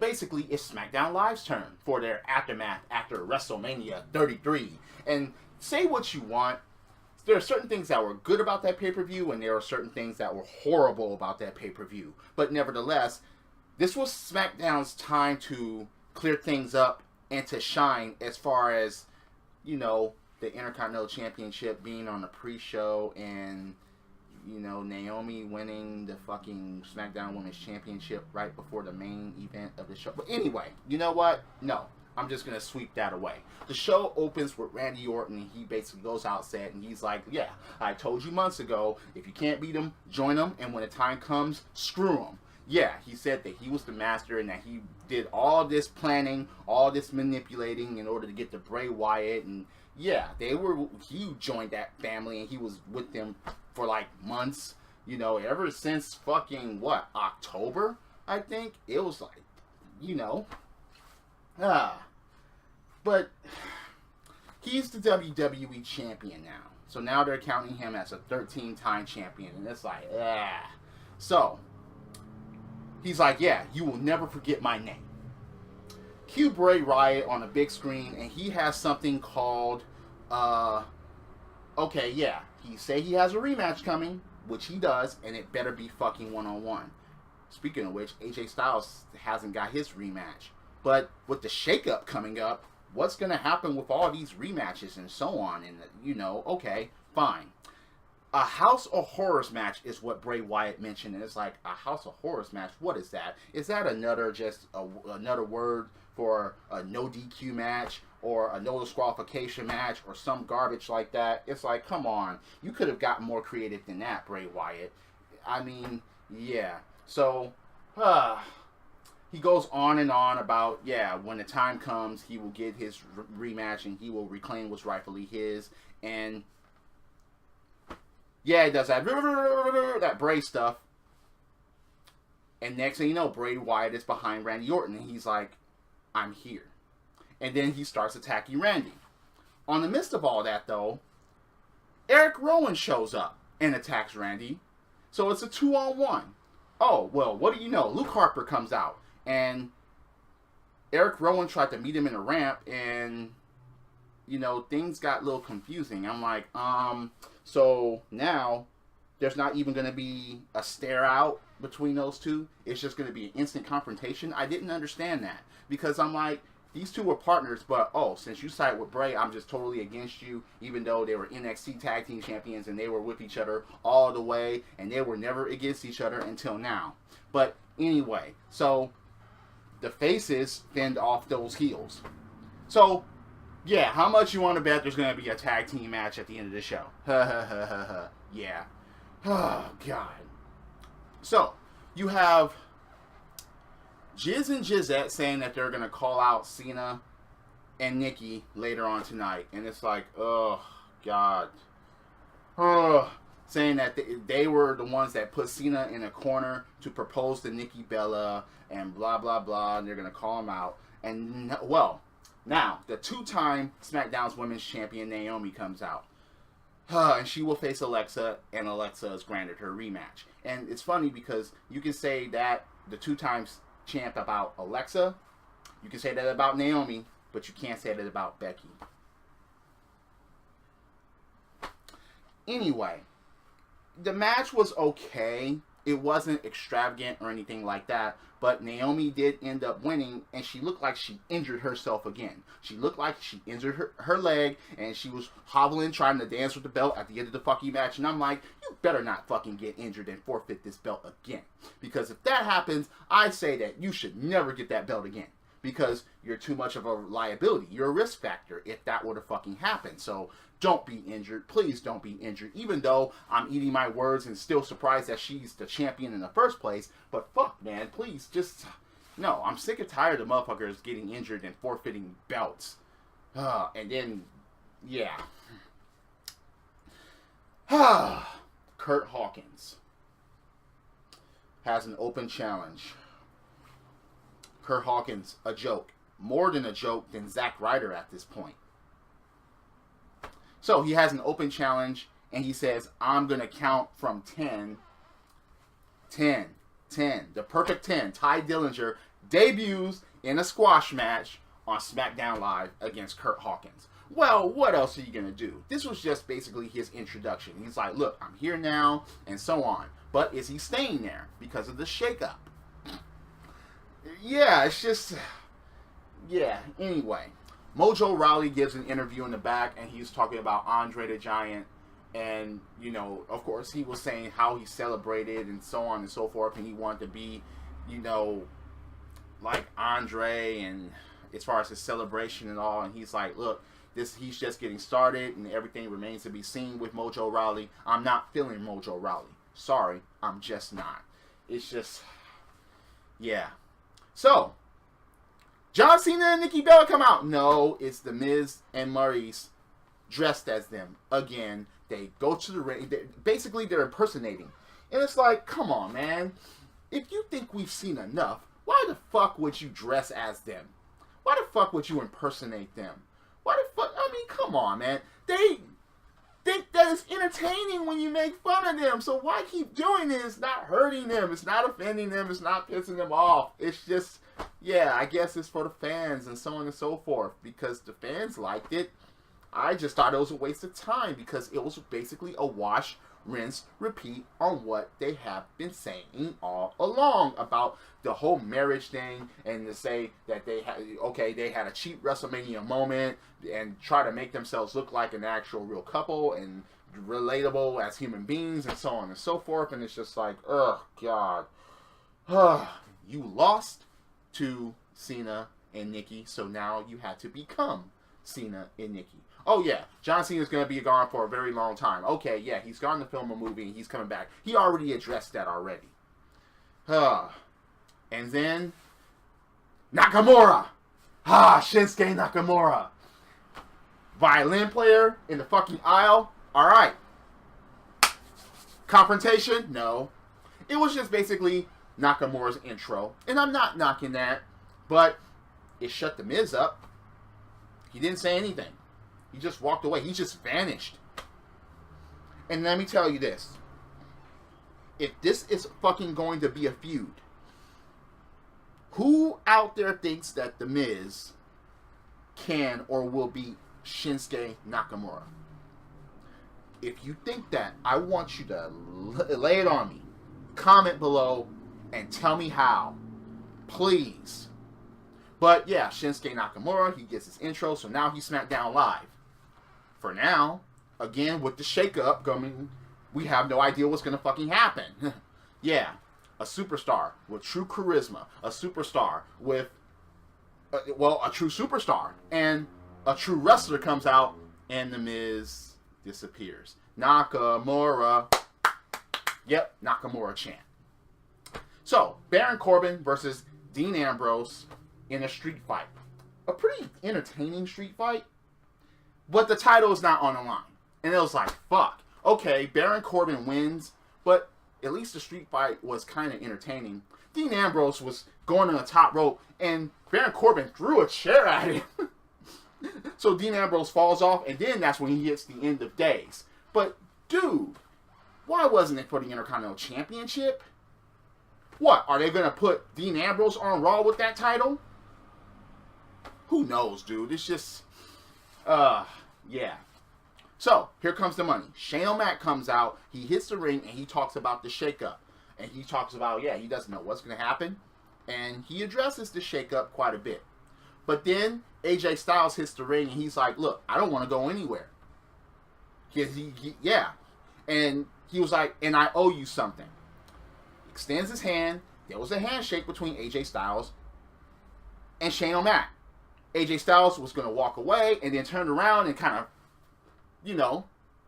basically, it's SmackDown Live's turn for their aftermath after WrestleMania 33. And say what you want, there are certain things that were good about that pay-per-view, and there are certain things that were horrible about that pay-per-view. But nevertheless, this was SmackDown's time to clear things up and to shine as far as, you know, the Intercontinental Championship being on the pre-show and, you know, Naomi winning the fucking SmackDown Women's Championship right before the main event of the show. But anyway, you know what? No. I'm just going to sweep that away. The show opens with Randy Orton, and he basically goes outside, and he's like, yeah, I told you months ago, if you can't beat him, join him, and when the time comes, screw him. Yeah, he said that he was the master, and that he did all this planning, all this manipulating in order to get to Bray Wyatt, and yeah, he joined that family, and he was with them for like months, you know, ever since fucking, October, I think? It was like, you know... but he's the WWE champion now. So now they're counting him as a 13-time champion. And it's like, So, he's like, yeah, you will never forget my name. Cue Bray Wyatt on a big screen, and he has something called, okay, yeah, he say he has a rematch coming, which he does, and it better be fucking one-on-one. Speaking of which, AJ Styles hasn't got his rematch. But with the Shakeup coming up, what's going to happen with all these rematches and so on? And, you know, okay, fine. A House of Horrors match is what Bray Wyatt mentioned. And it's like, a House of Horrors match? What is that? Is that another word for a no DQ match or a no disqualification match or some garbage like that? It's like, come on. You could have gotten more creative than that, Bray Wyatt. I mean, yeah. So, he goes on and on about, yeah, when the time comes, he will get his rematch and he will reclaim what's rightfully his. And, yeah, he does that Bray stuff. And next thing you know, Bray Wyatt is behind Randy Orton. And he's like, I'm here. And then he starts attacking Randy. On the midst of all that, though, Eric Rowan shows up and attacks Randy. So it's a 2-on-1. Oh, well, what do you know? Luke Harper comes out. And Eric Rowan tried to meet him in a ramp, and, you know, things got a little confusing. I'm like, so now there's not even going to be a stare out between those two. It's just going to be an instant confrontation. I didn't understand that, because I'm like, these two were partners, but, since you side with Bray, I'm just totally against you, even though they were NXT Tag Team Champions, and they were with each other all the way, and they were never against each other until now. But anyway, so the faces fend off those heels. So, yeah, how much you want to bet there's going to be a tag team match at the end of the show? Yeah. Oh, God. So, you have Jiz and Jizette saying that they're going to call out Cena and Nikki later on tonight. And it's like, oh, God. Saying that they were the ones that put Cena in a corner to propose to Nikki Bella and blah, blah, blah. And they're going to call him out. And, well, now, the two-time SmackDown's Women's Champion Naomi comes out. And she will face Alexa, and Alexa is granted her rematch. And it's funny because you can say that the two-time champ about Alexa, you can say that about Naomi, but you can't say that about Becky. Anyway, the match was okay. It wasn't extravagant or anything like that, but Naomi did end up winning, and she looked like she injured herself again. She looked like she injured her leg, and she was hobbling, trying to dance with the belt at the end of the fucking match, and I'm like, you better not fucking get injured and forfeit this belt again. Because if that happens, I say that you should never get that belt again. Because you're too much of a liability. You're a risk factor if that were to fucking happen. So don't be injured. Please don't be injured. Even though I'm eating my words and still surprised that she's the champion in the first place. But fuck, man. Please just... No, I'm sick and tired of motherfuckers getting injured and forfeiting belts. And then... Yeah. Kurt Hawkins has an open challenge. Kurt Hawkins, a joke. More than a joke than Zack Ryder at this point. So he has an open challenge, and he says, I'm going to count from 10. 10. 10. The perfect 10. Ty Dillinger debuts in a squash match on Smackdown Live against Kurt Hawkins. Well, what else are you going to do? This was just basically his introduction. He's like, look, I'm here now, and so on. But is he staying there because of the shakeup? Yeah, it's just... Yeah, anyway. Mojo Rawley gives an interview in the back, and he's talking about Andre the Giant. And, you know, of course, he was saying how he celebrated and so on and so forth. And he wanted to be, you know, like Andre, and as far as his celebration and all. And he's like, look, he's just getting started, and everything remains to be seen with Mojo Rawley. I'm not feeling Mojo Rawley. Sorry, I'm just not. It's just, yeah. So, John Cena and Nikki Bella come out. No, it's The Miz and Maurice dressed as them again. They go to the ring. Basically, they're impersonating. And it's like, come on, man. If you think we've seen enough, why the fuck would you dress as them? Why the fuck would you impersonate them? Why the fuck? I mean, come on, man. They think that it's entertaining when you make fun of them. So why keep doing it? It's not hurting them. It's not offending them. It's not pissing them off. It's just, yeah, I guess it's for the fans and so on and so forth. Because the fans liked it. I just thought it was a waste of time because it was basically a wash, rinse, repeat on what they have been saying all along about the whole marriage thing, and to say that they had a cheap WrestleMania moment and try to make themselves look like an actual real couple and relatable as human beings and so on and so forth. And it's just like, oh God, you lost to Cena and Nikki, so now you had to become Cena and Nikki. Oh yeah, John Cena's going to be gone for a very long time. Okay, yeah, he's gone to film a movie and he's coming back. He already addressed that already. And then Nakamura. Shinsuke Nakamura. Violin player in the fucking aisle. Alright. Confrontation? No. It was just basically Nakamura's intro. And I'm not knocking that, but it shut the Miz up. He didn't say anything. He just walked away. He just vanished. And let me tell you this. If this is fucking going to be a feud, who out there thinks that The Miz can or will beat Shinsuke Nakamura? If you think that, I want you to lay it on me. Comment below and tell me how. Please. But yeah, Shinsuke Nakamura, he gets his intro, so now he's Smackdown Live. For now, again, with the shakeup coming, we have no idea what's going to fucking happen. Yeah, a superstar with true charisma, a superstar with, a true superstar, and a true wrestler comes out, and The Miz disappears. Nakamura. Yep, Nakamura chant. So, Baron Corbin versus Dean Ambrose in a street fight. A pretty entertaining street fight. But the title is not on the line. And it was like, fuck. Okay, Baron Corbin wins, but at least the street fight was kind of entertaining. Dean Ambrose was going on the top rope, and Baron Corbin threw a chair at him. So Dean Ambrose falls off, and then that's when he hits the end of days. But, dude, why wasn't it for the Intercontinental Championship? What, are they going to put Dean Ambrose on Raw with that title? Who knows, dude? It's just... yeah. So, here comes the money. Shane O'Mac comes out, he hits the ring, and he talks about the shakeup. And he talks about, yeah, he doesn't know what's going to happen. And he addresses the shakeup quite a bit. But then, AJ Styles hits the ring, and he's like, look, I don't want to go anywhere. Yeah. And he was like, and I owe you something. Extends his hand. There was a handshake between AJ Styles and Shane O'Mac. AJ Styles was going to walk away and then turned around and kind of, you know,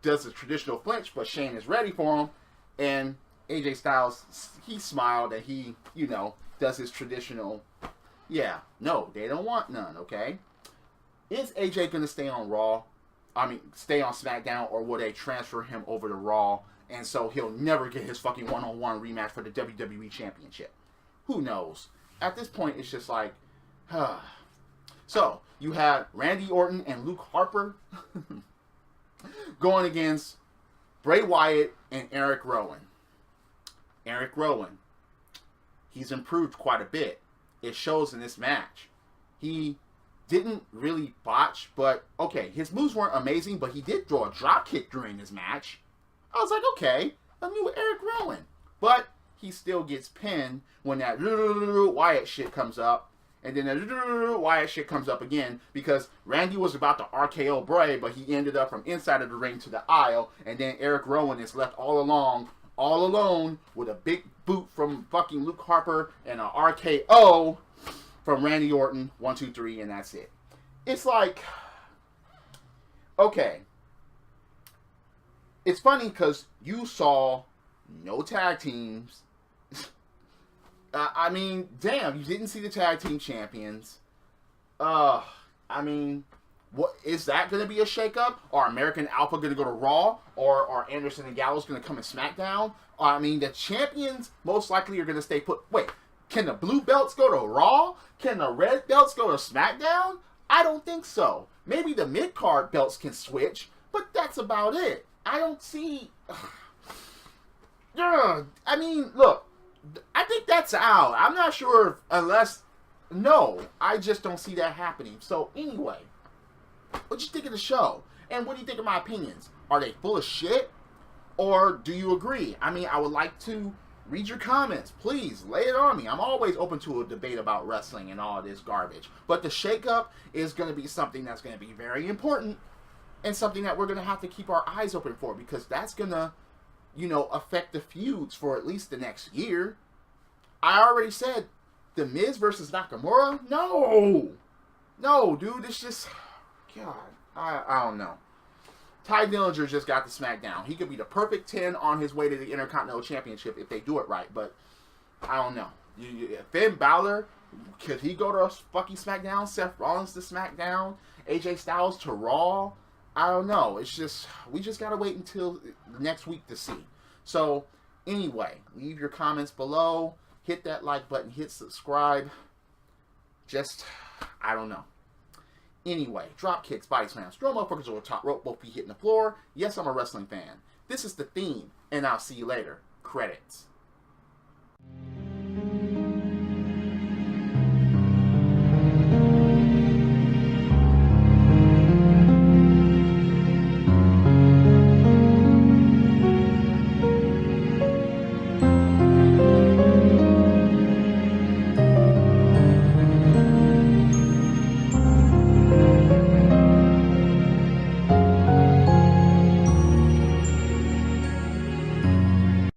does the traditional flinch, but Shane is ready for him. And AJ Styles, he smiled and he, you know, does his traditional, yeah, no, they don't want none, okay? Is AJ going to stay on Raw? I mean, stay on SmackDown, or will they transfer him over to Raw? And so he'll never get his fucking one-on-one rematch for the WWE Championship. Who knows? At this point, it's just like, So, you have Randy Orton and Luke Harper going against Bray Wyatt and Eric Rowan. Eric Rowan, he's improved quite a bit. it shows in this match. He didn't really botch, but okay, his moves weren't amazing, but he did throw a drop kick during this match. I was like, okay, a new Eric Rowan. But he still gets pinned when that Wyatt shit comes up. And then the Wyatt shit comes up again because Randy was about to RKO Bray, but he ended up from inside of the ring to the aisle. And then Eric Rowan is left all alone with a big boot from fucking Luke Harper and an RKO from Randy Orton. 1, 2, 3, and that's it. It's like, okay. It's funny because you saw no tag teams. I mean, damn, you didn't see the tag team champions. I mean, what is that going to be a shakeup? Are American Alpha going to go to Raw? Or are Anderson and Gallows going to come in SmackDown? I mean, the champions most likely are going to stay put. Wait, can the blue belts go to Raw? Can the red belts go to SmackDown? I don't think so. Maybe the mid-card belts can switch, but that's about it. I don't see. I mean, look. I think that's out. I'm not sure unless... No, I just don't see that happening. So, anyway, what you think of the show? And what do you think of my opinions? Are they full of shit? Or do you agree? I mean, I would like to read your comments. Please, lay it on me. I'm always open to a debate about wrestling and all this garbage. But the shakeup is going to be something that's going to be very important and something that we're going to have to keep our eyes open for because that's going to, affect the feuds for at least the next year. I already said The Miz versus Nakamura? No, dude, it's just, God, I don't know. Ty Dillinger just got the Smackdown. He could be the perfect 10 on his way to the Intercontinental Championship if they do it right, but I don't know. Finn Balor, could he go to a fucking SmackDown? Seth Rollins to SmackDown? AJ Styles to Raw? I don't know. It's just, we just got to wait until next week to see. So, anyway, leave your comments below. Hit that like button. Hit subscribe. Just, I don't know. Anyway, drop kicks, body slams, throw motherfuckers over the top rope, both feet hitting the floor. Yes, I'm a wrestling fan. This is the theme, and I'll see you later. Credits.